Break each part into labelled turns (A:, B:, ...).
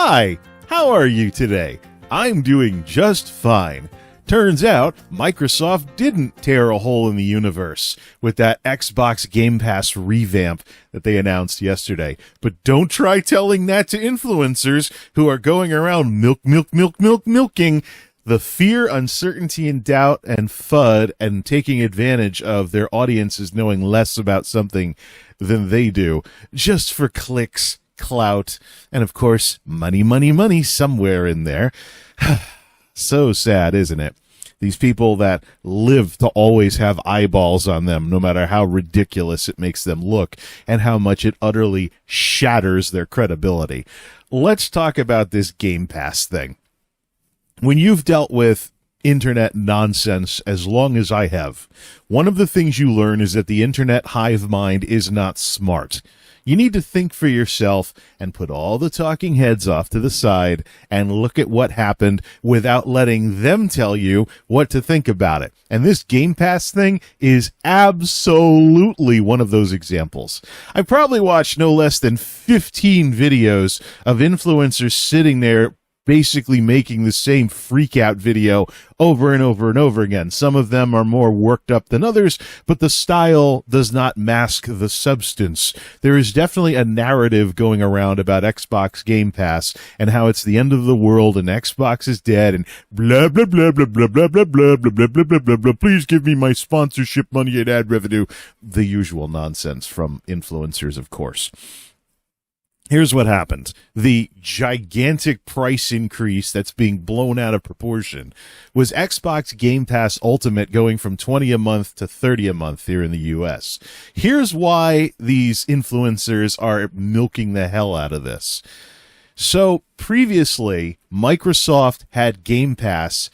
A: Hi, how are you today? I'm doing just fine. Turns out, Microsoft didn't tear a hole in the universe with that Xbox Game Pass revamp that they announced yesterday. But don't try telling that to influencers who are going around milking the fear, uncertainty, and doubt and FUD and taking advantage of their audiences knowing less about something than they do, just for clicks, clout, and of course, money somewhere in there. So sad, isn't it? These people that live to always have eyeballs on them, no matter how ridiculous it makes them look and how much it utterly shatters their credibility. Let's talk about this Game Pass thing. When you've dealt with internet nonsense as long as I have, one of the things you learn is that the internet hive mind is not smart. You need to think for yourself and put all the talking heads off to the side and look at what happened without letting them tell you what to think about it. And this Game Pass thing is absolutely one of those examples. I probably watched no less than 15 videos of influencers sitting there basically making the same freak out video over and over and over again. Some of them are more worked up than others, but the style does not mask the substance. There is definitely a narrative going around about Xbox Game Pass and how it's the end of the world and Xbox is dead and blah, blah, blah, blah, blah, blah, blah, blah, blah, blah, blah, blah, blah, blah. Please give me my sponsorship money and ad revenue. The usual nonsense from influencers, of course. Here's what happened. The gigantic price increase that's being blown out of proportion was Xbox Game Pass Ultimate going from $20 a month to $30 a month here in the US. Here's why these influencers are milking the hell out of this. So previously, Microsoft had Game Pass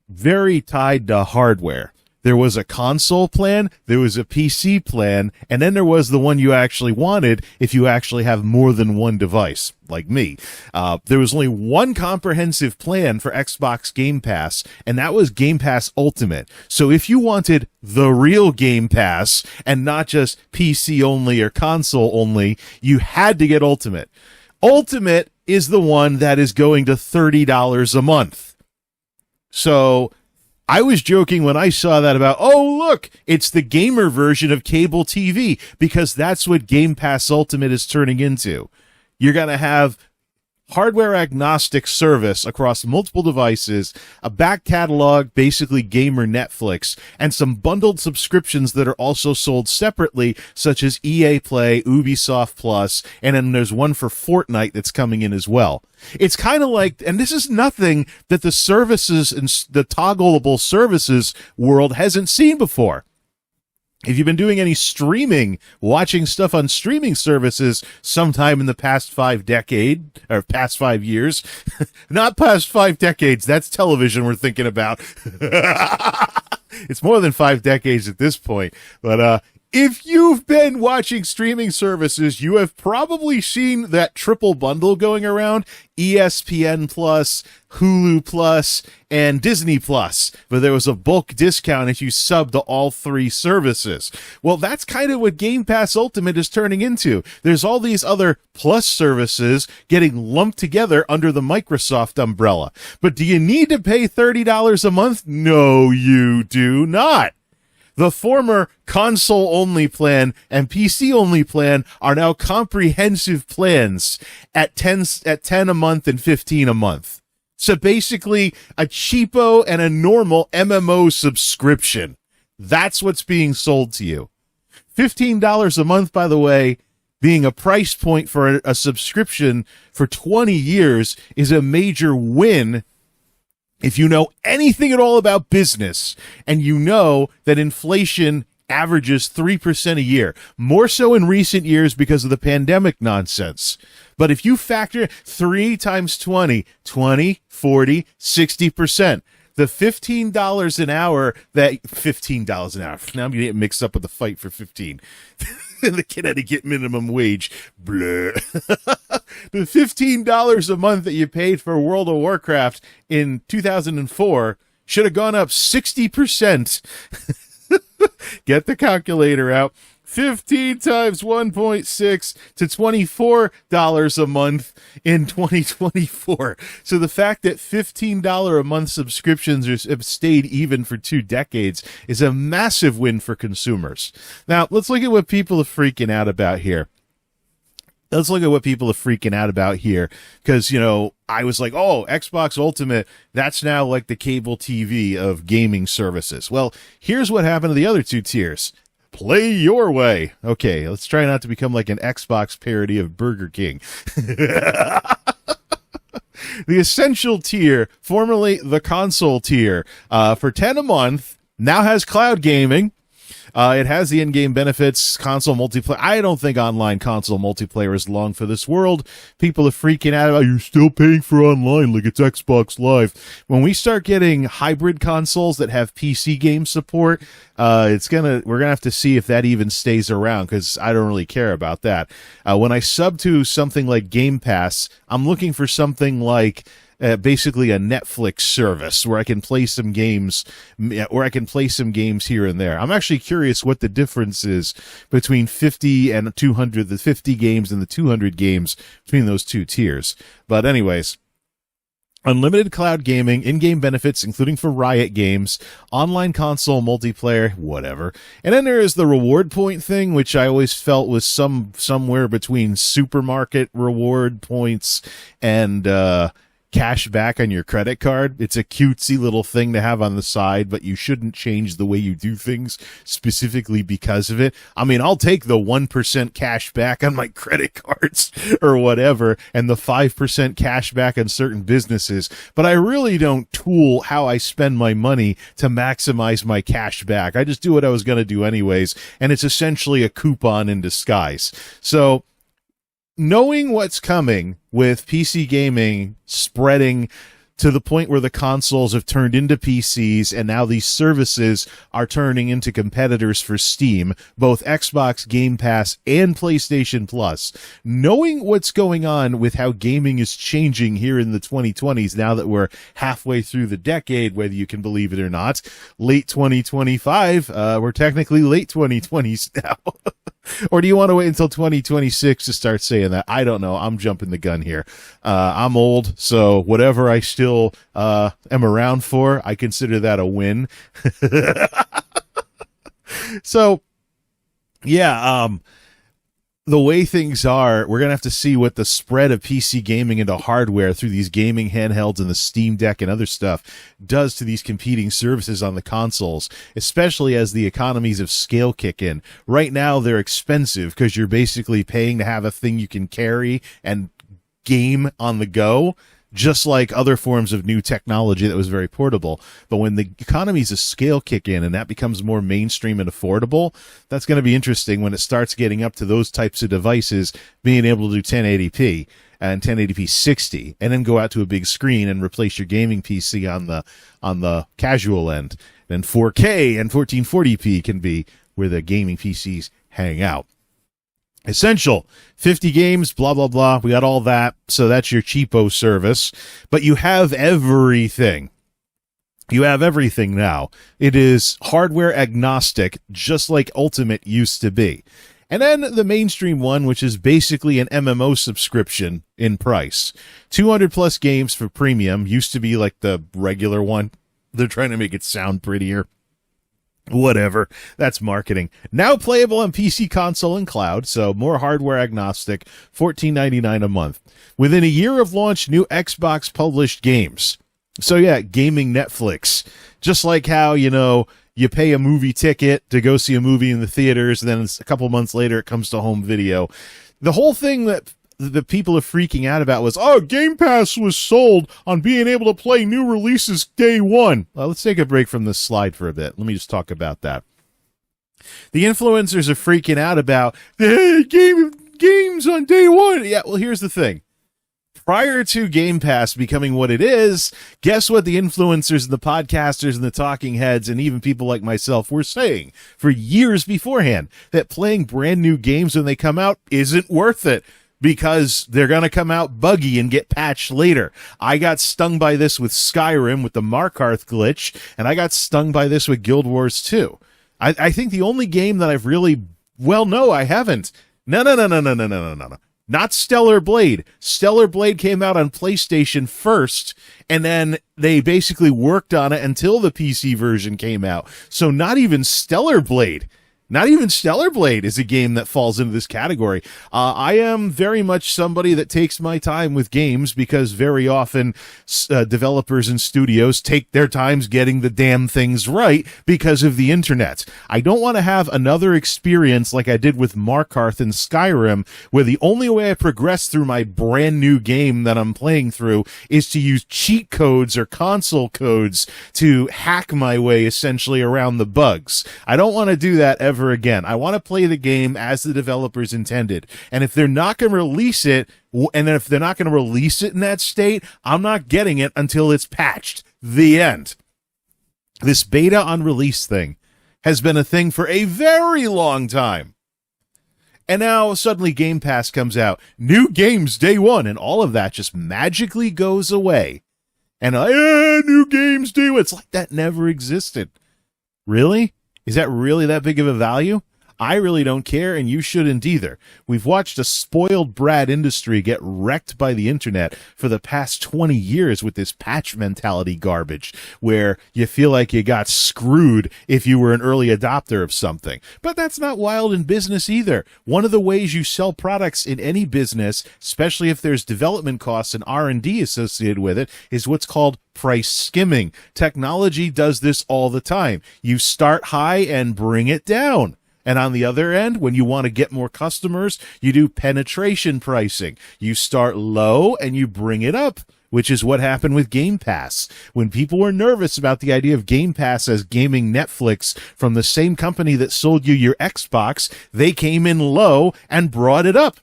A: very tied to hardware. There was a console plan, there was a PC plan, and then there was the one you actually wanted if you actually have more than one device, like me. There was only one comprehensive plan for Xbox Game Pass, and that was Game Pass Ultimate. So if you wanted the real Game Pass and not just PC only or console only, you had to get Ultimate. Ultimate is the one that is going to $30 a month. So I was joking when I saw that about, oh, look, it's the gamer version of cable TV, because that's what Game Pass Ultimate is turning into. You're going to have hardware agnostic service across multiple devices, a back catalog, basically gamer Netflix, and some bundled subscriptions that are also sold separately, such as EA Play, Ubisoft Plus, and then there's one for Fortnite that's coming in as well. It's kind of like, and this is nothing that the services and the toggleable services world hasn't seen before. If you've been doing any streaming, watching stuff on streaming services sometime in the past 5 years, not past 5 decades, that's television we're thinking about. It's more than 5 decades at this point, but, if you've been watching streaming services, you have probably seen that triple bundle going around, ESPN Plus, Hulu Plus, and Disney Plus, but there was a bulk discount if you sub to all 3 services. Well, that's kind of what Game Pass Ultimate is turning into. There's all these other Plus services getting lumped together under the Microsoft umbrella. But do you need to pay $30 a month? No, you do not. The former console-only plan and PC-only plan are now comprehensive plans at 10 a month and 15 a month. So basically, a cheapo and a normal MMO subscription. That's what's being sold to you. $15 a month, by the way, being a price point for a subscription for 20 years is a major win. If you know anything at all about business and you know that inflation averages 3% a year, more so in recent years because of the pandemic nonsense. But if you factor 3 times 20, 40, 60%, the $15 an hour $15 an hour. Now I'm going to get mixed up with the fight for 15. The Connecticut minimum wage. Blah. The $15 a month that you paid for World of Warcraft in 2004 should have gone up 60%. Get the calculator out. 15 times 1.6 to $24 a month in 2024. So the fact that $15 a month subscriptions have stayed even for 2 decades is a massive win for consumers. Now, let's look at what people are freaking out about here. Let's look at what people are freaking out about here. Because, you know, I was like, oh, Xbox Ultimate, that's now like the cable TV of gaming services. Well, here's what happened to the other 2 tiers. Play your way. Okay, let's try not to become like an Xbox parody of Burger King. The Essential tier, formerly the Console tier, for $10 a month, now has cloud gaming. It has the in-game benefits, console multiplayer. I don't think online console multiplayer is long for this world. People are freaking out about, you're still paying for online like it's Xbox Live. When we start getting hybrid consoles that have PC game support, we're gonna have to see if that even stays around, because I don't really care about that. When I sub to something like Game Pass, I'm looking for something like basically a Netflix service where I can play some games, here and there. I'm actually curious what the difference is between 50 and 200, the 50 games and the 200 games between those 2 tiers. But anyways, unlimited cloud gaming, in-game benefits, including for Riot games, online console multiplayer, whatever. And then there is the reward point thing, which I always felt was somewhere between supermarket reward points and cash back on your credit card. It's a cutesy little thing to have on the side, but you shouldn't change the way you do things specifically because of it. I mean, I'll take the 1% cash back on my credit cards or whatever, and the 5% cash back on certain businesses, but I really don't tool how I spend my money to maximize my cash back. I just do what I was going to do anyways, and it's essentially a coupon in disguise. So, knowing what's coming with PC gaming spreading to the point where the consoles have turned into PCs and now these services are turning into competitors for Steam, both Xbox Game Pass and PlayStation Plus, knowing what's going on with how gaming is changing here in the 2020s, now that we're halfway through the decade, whether you can believe it or not, late 2025, we're technically late 2020s now. Or do you want to wait until 2026 to start saying that? I don't know. I'm jumping the gun here. I'm old, so whatever I still am around for, I consider that a win. So, yeah, the way things are, we're going to have to see what the spread of PC gaming into hardware through these gaming handhelds and the Steam Deck and other stuff does to these competing services on the consoles, especially as the economies of scale kick in. Right now, they're expensive because you're basically paying to have a thing you can carry and game on the go, just like other forms of new technology that was very portable. But when the economies of scale kick in and that becomes more mainstream and affordable, that's going to be interesting when it starts getting up to those types of devices being able to do 1080p and 1080p 60, and then go out to a big screen and replace your gaming PC on the casual end. Then 4K and 1440p can be where the gaming PCs hang out. Essential, 50 games, blah, blah, blah. We got all that. So that's your cheapo service. But you have everything. You have everything now. It is hardware agnostic, just like Ultimate used to be. And then the mainstream one, which is basically an MMO subscription in price. 200 plus games for premium. Used to be like the regular one. They're trying to make it sound prettier. Whatever. That's marketing. Now playable on PC, console, and cloud, so more hardware agnostic, $14.99 a month. Within a year of launch, new Xbox published games. So yeah, gaming Netflix. Just like how, you pay a movie ticket to go see a movie in the theaters, and then a couple months later it comes to home video. The whole thing that the people are freaking out about was, Game Pass was sold on being able to play new releases day one. Let's take a break from this slide for a bit. Let me just talk about that. The influencers are freaking out about, hey, games on day one. Yeah, well, here's the thing. Prior to Game Pass becoming what it is, guess what the influencers and the podcasters and the talking heads and even people like myself were saying for years beforehand? That playing brand new games when they come out isn't worth it, because they're going to come out buggy and get patched later. I got stung by this with Skyrim with the Markarth glitch, and I got stung by this with Guild Wars 2. I think the only game that I've really Well, no, I haven't. No. Not Stellar Blade. Stellar Blade came out on PlayStation first, and then they basically worked on it until the PC version came out. So not even Stellar Blade. Not even Stellar Blade is a game that falls into this category. I am very much somebody that takes my time with games because very often developers and studios take their times getting the damn things right because of the internet. I don't want to have another experience like I did with Markarth and Skyrim, where the only way I progress through my brand new game that I'm playing through is to use cheat codes or console codes to hack my way essentially around the bugs. I don't want to do that ever again. I want to play the game as the developers intended. And if they're not going to release it, and if they're not going to release it in that state, I'm not getting it until it's patched. The end. This beta on release thing has been a thing for a very long time. And now suddenly Game Pass comes out. New games day one, and all of that just magically goes away. And new games day one. It's like that never existed. Really? Is that really that big of a value? I really don't care, and you shouldn't either. We've watched a spoiled brat industry get wrecked by the internet for the past 20 years with this patch mentality garbage, where you feel like you got screwed if you were an early adopter of something. But that's not wild in business either. One of the ways you sell products in any business, especially if there's development costs and R&D associated with it, is what's called price skimming. Technology does this all the time. You start high and bring it down. And on the other end, when you want to get more customers, you do penetration pricing. You start low and you bring it up, which is what happened with Game Pass. When people were nervous about the idea of Game Pass as gaming Netflix from the same company that sold you your Xbox, they came in low and brought it up.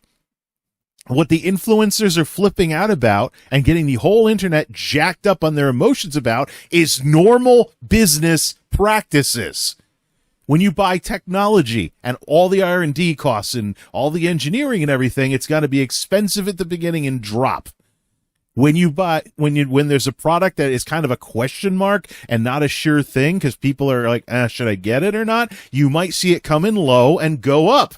A: What the influencers are flipping out about and getting the whole internet jacked up on their emotions about is normal business practices. When you buy technology and all the R&D costs and all the engineering and everything, it's got to be expensive at the beginning and drop. When there's a product that is kind of a question mark and not a sure thing because people are like, should I get it or not? You might see it come in low and go up.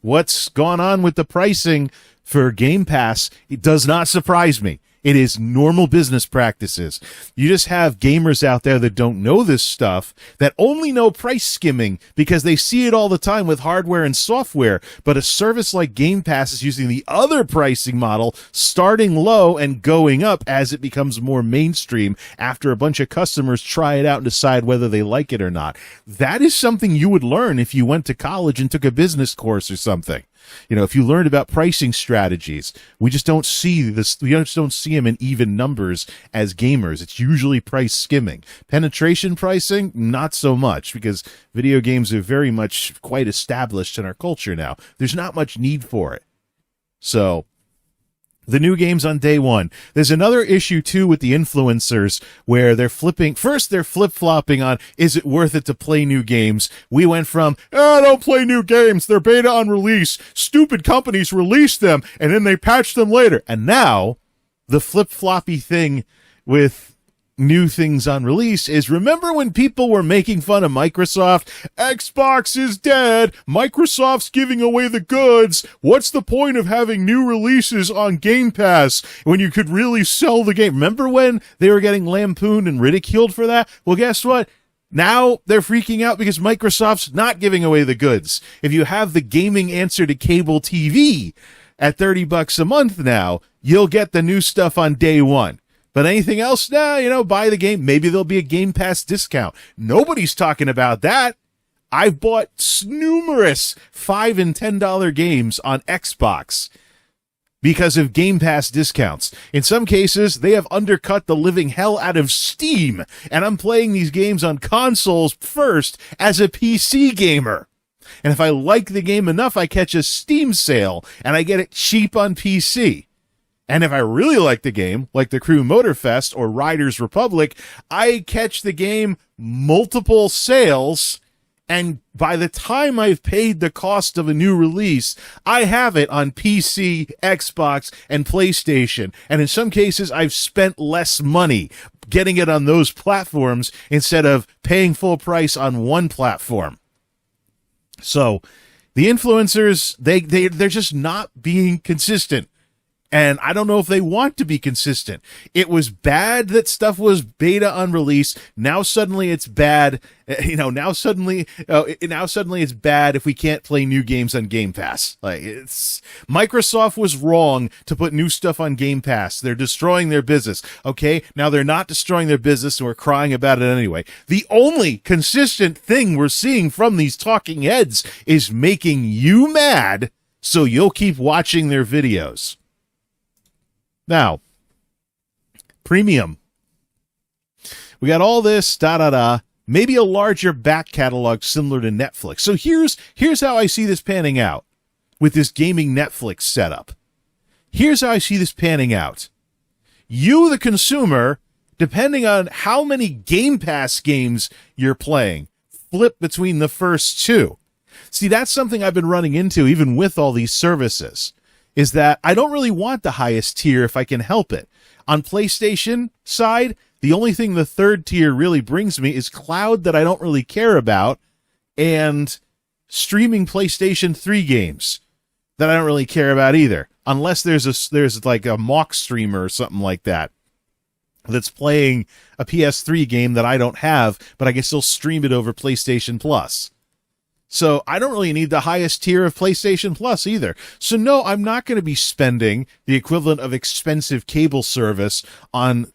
A: What's gone on with the pricing for Game Pass? It does not surprise me. It is normal business practices. You just have gamers out there that don't know this stuff, that only know price skimming because they see it all the time with hardware and software. But a service like Game Pass is using the other pricing model, starting low and going up as it becomes more mainstream after a bunch of customers try it out and decide whether they like it or not. That is something you would learn if you went to college and took a business course or something. You know, if you learned about pricing strategies, we just don't see this. We just don't see them in even numbers as gamers. It's usually price skimming. Penetration pricing, not so much, because video games are very much quite established in our culture now. There's not much need for it. So, the new games on day one. There's another issue, too, with the influencers where they're flip-flopping on, is it worth it to play new games? We went from, don't play new games. They're beta on release. Stupid companies release them, and then they patch them later. And now, the flip-floppy thing with new things on release is, remember when people were making fun of Microsoft? Xbox is dead. Microsoft's giving away the goods. What's the point of having new releases on Game Pass when you could really sell the game? Remember when they were getting lampooned and ridiculed for that? Well, guess what? Now they're freaking out because Microsoft's not giving away the goods. If you have the gaming answer to cable TV at $30 a month now, you'll get the new stuff on day one. But anything else, buy the game. Maybe there'll be a Game Pass discount. Nobody's talking about that. I've bought numerous $5 and $10 games on Xbox because of Game Pass discounts. In some cases, they have undercut the living hell out of Steam, and I'm playing these games on consoles first as a PC gamer. And if I like the game enough, I catch a Steam sale, and I get it cheap on PC. And if I really like the game, like the Crew Motorfest or Riders Republic, I catch the game multiple sales, and by the time I've paid the cost of a new release, I have it on PC, Xbox, and PlayStation. And in some cases, I've spent less money getting it on those platforms instead of paying full price on one platform. So, The influencers, they're just not being consistent. And I don't know if they want to be consistent. It was bad that stuff was beta unreleased. Now suddenly it's bad. Now suddenly it's bad if we can't play new games on Game Pass. Microsoft was wrong to put new stuff on Game Pass. They're destroying their business. Okay, now they're not destroying their business, and we're crying about it anyway. The only consistent thing we're seeing from these talking heads is making you mad, so you'll keep watching their videos. Now, premium. We got all this, maybe a larger back catalog similar to Netflix. So here's how I see this panning out with this gaming Netflix setup. Here's how I see this panning out. You, the consumer, depending on how many Game Pass games you're playing, flip between the first two. See, that's something I've been running into even with all these services. Is that I don't really want the highest tier if I can help it. On PlayStation side, the only thing the third tier really brings me is cloud that I don't really care about, and streaming PlayStation 3 games that I don't really care about either. Unless there's like a mock streamer or something like that that's playing a PS3 game that I don't have, but I can still stream it over PlayStation Plus. So I don't really need the highest tier of PlayStation Plus either. So no, I'm not going to be spending the equivalent of expensive cable service on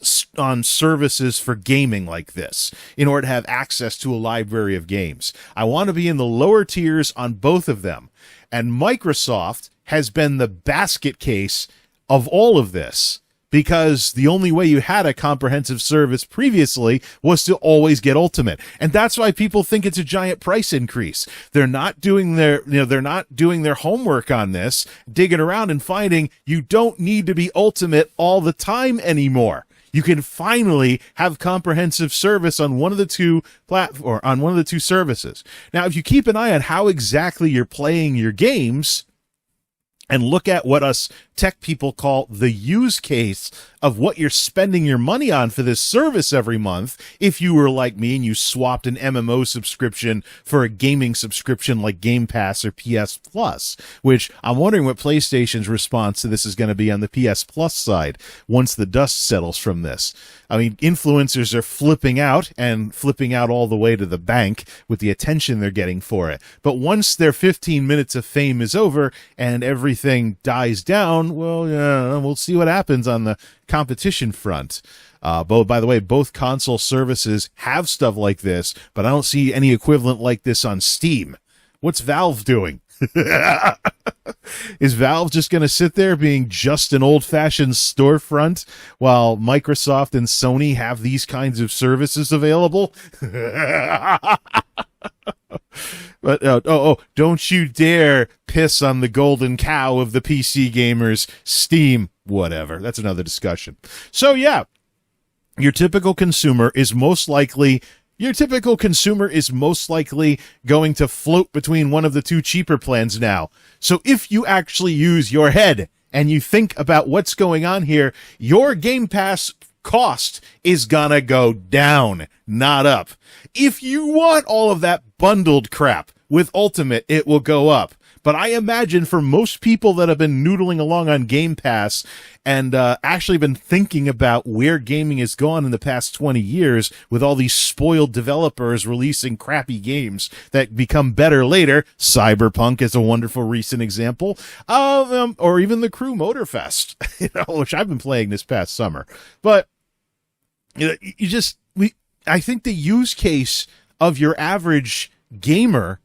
A: services for gaming like this in order to have access to a library of games. I want to be in the lower tiers on both of them. And Microsoft has been the basket case of all of this, because the only way you had a comprehensive service previously was to always get Ultimate. And that's why people think it's a giant price increase. They're not doing their homework on this, digging around and finding you don't need to be Ultimate all the time anymore. You can finally have comprehensive service on one of the two services. Now, if you keep an eye on how exactly you're playing your games, and look at what us tech people call the use case of what you're spending your money on for this service every month. If you were like me and you swapped an MMO subscription for a gaming subscription like Game Pass or PS Plus, which I'm wondering what PlayStation's response to this is going to be on the PS Plus side once the dust settles from this. I mean, influencers are flipping out all the way to the bank with the attention they're getting for it. But once their 15 minutes of fame is over and everything dies down, well, we'll see what happens on the competition front. By the way, both console services have stuff like this, but I don't see any equivalent like this on Steam. What's Valve doing? Is Valve just going to sit there being just an old-fashioned storefront while Microsoft and Sony have these kinds of services available? But don't you dare piss on the golden cow of the PC gamers, Steam, whatever. That's another discussion. So yeah, your typical consumer is most likely going to float between one of the two cheaper plans now. So if you actually use your head and you think about what's going on here, your Game Pass cost is gonna go down, not up. If you want all of that bundled crap with Ultimate, it will go up. But I imagine for most people that have been noodling along on Game Pass and actually been thinking about where gaming has gone in the past 20 years with all these spoiled developers releasing crappy games that become better later, Cyberpunk is a wonderful recent example, or even the Crew Motorfest, which I've been playing this past summer. But I think the use case of your average gamer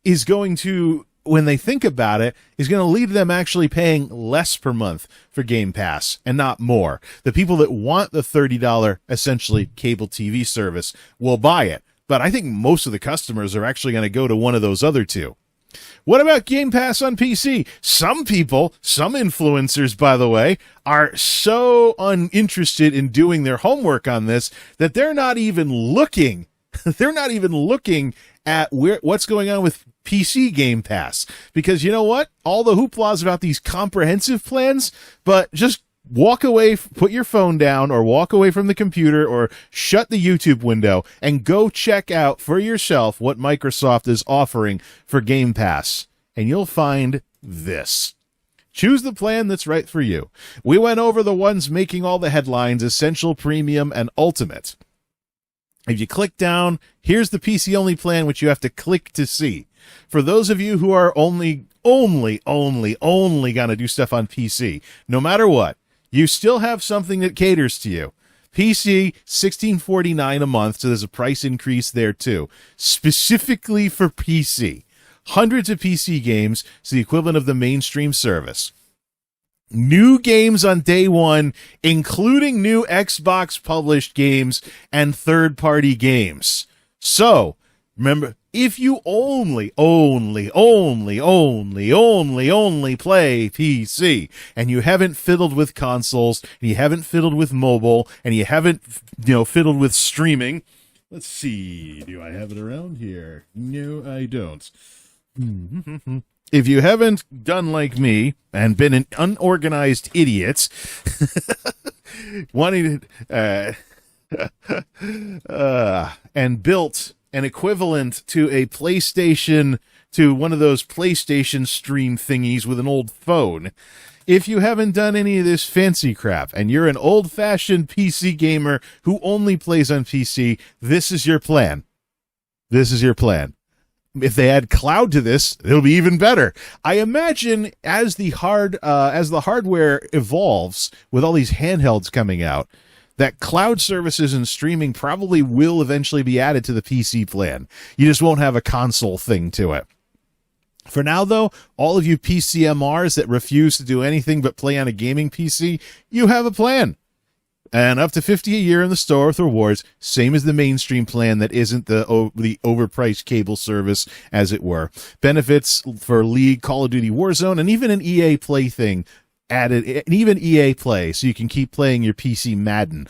A: is going to, when they think about it, is going to lead to them actually paying less per month for Game Pass and not more. The people that want the $30 essentially cable TV service will buy it. But I think most of the customers are actually going to go to one of those other two. What about Game Pass on PC? Some people, some influencers, by the way, are so uninterested in doing their homework on this that they're not even looking. They're not even looking at what's going on with PC Game Pass, because you know what? All the hoopla is about these comprehensive plans, but just walk away, put your phone down, or walk away from the computer, or shut the YouTube window, and go check out for yourself what Microsoft is offering for Game Pass. and you'll find this. Choose the plan that's right for you. We went over the ones making all the headlines: Essential, Premium, and Ultimate. If you click down, here's the PC-only plan, which you have to click to see. For those of you who are only gonna do stuff on PC, no matter what, you still have something that caters to you. PC, $16.49 a month, so there's a price increase there too. Specifically for PC. Hundreds of PC games, so the equivalent of the mainstream service. New games on day one, including new Xbox published games and third-party games. So, remember, if you only play PC, and you haven't fiddled with consoles, and you haven't fiddled with mobile, and you haven't, fiddled with streaming. Let's see, do I have it around here? No, I don't. If you haven't done like me and been an unorganized idiot, wanting and built an equivalent to a PlayStation, to one of those PlayStation stream thingies with an old phone, if you haven't done any of this fancy crap and you're an old-fashioned PC gamer who only plays on PC, this is your plan. This is your plan. If they add cloud to this, it'll be even better. I imagine as the hardware evolves with all these handhelds coming out, that cloud services and streaming probably will eventually be added to the PC plan. You just won't have a console thing to it. For now, though, all of you PCMRs that refuse to do anything but play on a gaming PC, you have a plan. And up to $50 a year in the store with rewards, same as the mainstream plan that isn't the overpriced cable service, as it were. Benefits for League, Call of Duty Warzone, and even an EA Play thing added, and even EA Play, so you can keep playing your PC Madden.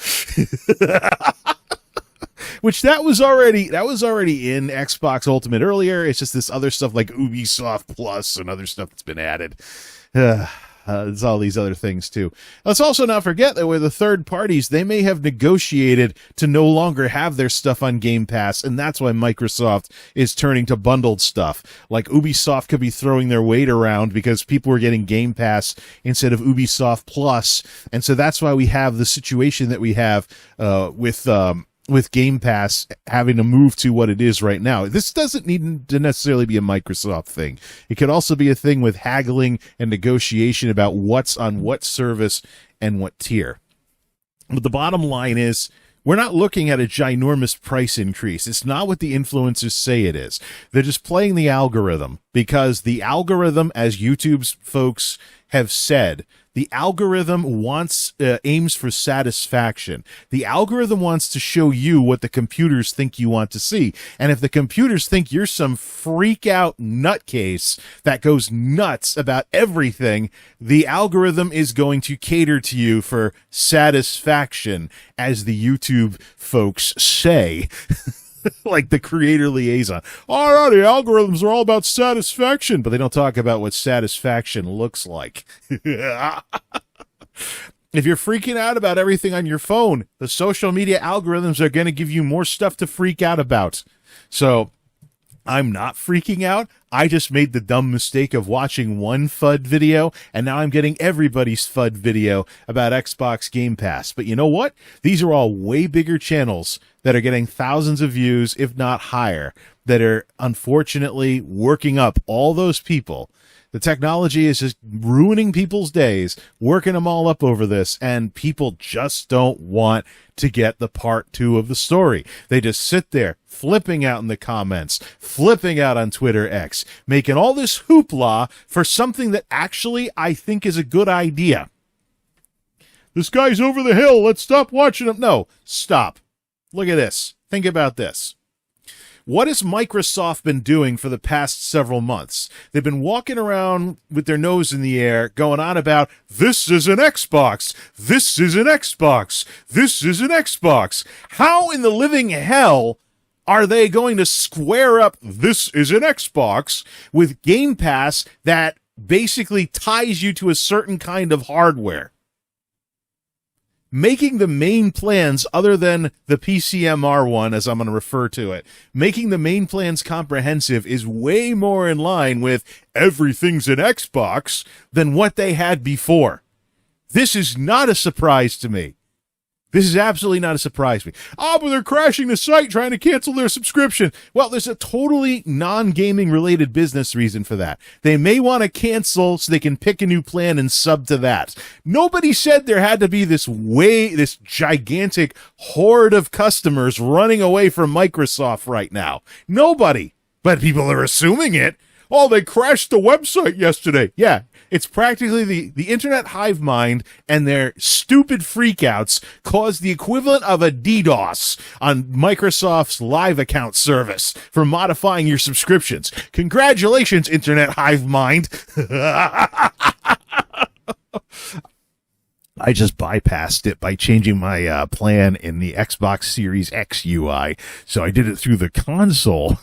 A: Which that was already in Xbox Ultimate earlier. It's just this other stuff like Ubisoft Plus and other stuff that's been added. There's all these other things, too. Let's also not forget that with the third parties, they may have negotiated to no longer have their stuff on Game Pass, and that's why Microsoft is turning to bundled stuff. Like Ubisoft could be throwing their weight around because people were getting Game Pass instead of Ubisoft Plus, and so that's why we have the situation that we have with Game Pass having to move to what it is right now. This doesn't need to necessarily be a Microsoft thing. It could also be a thing with haggling and negotiation about what's on what service and what tier. But the bottom line is, we're not looking at a ginormous price increase. It's not what the influencers say it is. They're just playing the algorithm, because the algorithm, as YouTube's folks have said, the algorithm aims for satisfaction. The algorithm wants to show you what the computers think you want to see. And if the computers think you're some freak out nutcase that goes nuts about everything, the algorithm is going to cater to you for satisfaction, as the YouTube folks say. Like the creator liaison. Oh, the algorithms are all about satisfaction, but they don't talk about what satisfaction looks like. If you're freaking out about everything on your phone, the social media algorithms are going to give you more stuff to freak out about. So I'm not freaking out. I just made the dumb mistake of watching one FUD video, and now I'm getting everybody's FUD video about Xbox Game Pass. But you know what? These are all way bigger channels that are getting thousands of views, if not higher, that are unfortunately working up all those people. The technology is just ruining people's days, working them all up over this, and people just don't want to get the part 2 of the story. They just sit there, flipping out in the comments, flipping out on Twitter X, making all this hoopla for something that actually I think is a good idea. This guy's over the hill, let's stop watching him. No, stop. Look at this. Think about this. What has Microsoft been doing for the past several months? They've been walking around with their nose in the air, going on about, this is an Xbox, this is an Xbox, this is an Xbox. How in the living hell are they going to square up this is an Xbox with Game Pass that basically ties you to a certain kind of hardware? making the main plans, other than the PCMR one, as I'm going to refer to it, making the main plans comprehensive is way more in line with everything's an Xbox than what they had before. This is not a surprise to me. This is absolutely not a surprise to me. Oh, but they're crashing the site trying to cancel their subscription. Well, there's a totally non-gaming related business reason for that. They may want to cancel so they can pick a new plan and sub to that. Nobody said there had to be this gigantic horde of customers running away from Microsoft right now. Nobody. But people are assuming it. Oh, they crashed the website yesterday. Yeah. It's practically the internet hive mind and their stupid freakouts caused the equivalent of a DDoS on Microsoft's live account service for modifying your subscriptions. Congratulations, internet hive mind. I just bypassed it by changing my plan in the Xbox Series X UI. So I did it through the console.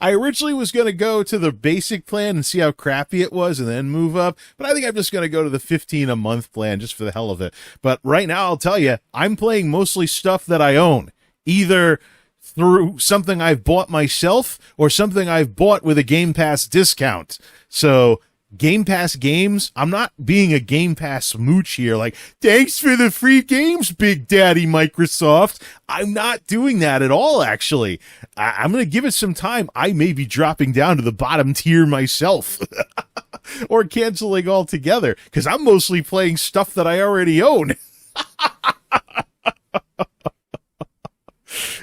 A: I originally was going to go to the basic plan and see how crappy it was and then move up, but I think I'm just going to go to the $15 a month plan just for the hell of it. But right now, I'll tell you, I'm playing mostly stuff that I own, either through something I've bought myself or something I've bought with a Game Pass discount. So Game Pass games, I'm not being a Game Pass mooch here, like, thanks for the free games, Big Daddy Microsoft. I'm not doing that at all, actually. I'm going to give it some time. I may be dropping down to the bottom tier myself. Or canceling altogether, because I'm mostly playing stuff that I already own.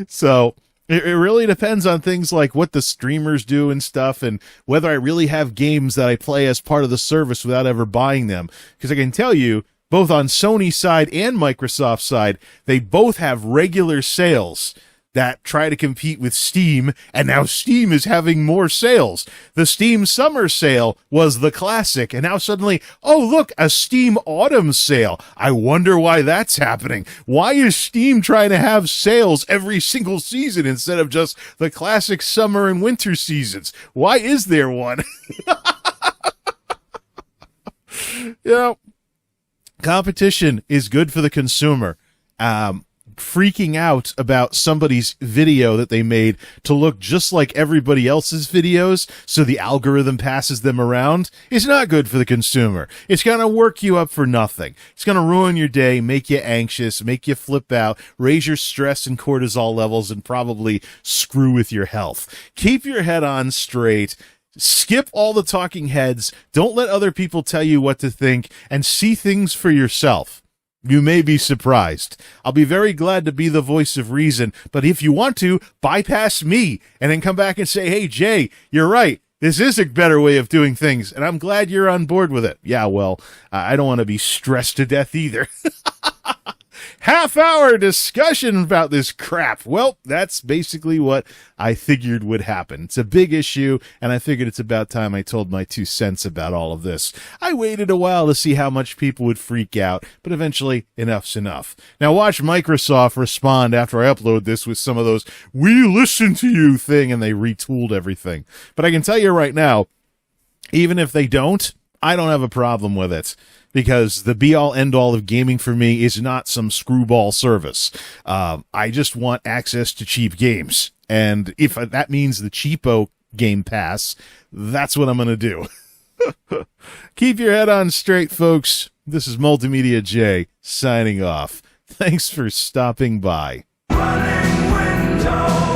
A: So it really depends on things like what the streamers do and stuff, and whether I really have games that I play as part of the service without ever buying them. Because I can tell you, both on Sony's side and Microsoft's side, they both have regular sales that try to compete with Steam, and now Steam is having more sales. The Steam Summer Sale was the classic, and now suddenly, oh, look, a Steam Autumn Sale. I wonder why that's happening. Why is Steam trying to have sales every single season instead of just the classic summer and winter seasons? Why is there one? You know, competition is good for the consumer. Freaking out about somebody's video that they made to look just like everybody else's videos so the algorithm passes them around is not good for the consumer. It's going to work you up for nothing. It's going to ruin your day, make you anxious, make you flip out, raise your stress and cortisol levels, and probably screw with your health. Keep your head on straight. Skip all the talking heads. Don't let other people tell you what to think, and see things for yourself. You may be surprised. I'll be very glad to be the voice of reason, but if you want to, bypass me and then come back and say, hey, Jay, you're right. This is a better way of doing things, and I'm glad you're on board with it. Yeah, well, I don't want to be stressed to death either. Half-hour discussion about this crap. Well, that's basically what I figured would happen. It's a big issue, and I figured it's about time I told my 2 cents about all of this. I waited a while to see how much people would freak out, but eventually, enough's enough. Now watch Microsoft respond after I upload this with some of those, we listen to you thing, and they retooled everything. But I can tell you right now, even if they don't, I don't have a problem with it. Because the be-all, end-all of gaming for me is not some screwball service. I just want access to cheap games. And if that means the cheapo Game Pass, that's what I'm going to do. Keep your head on straight, folks. This is MultimediaJay signing off. Thanks for stopping by. Running window.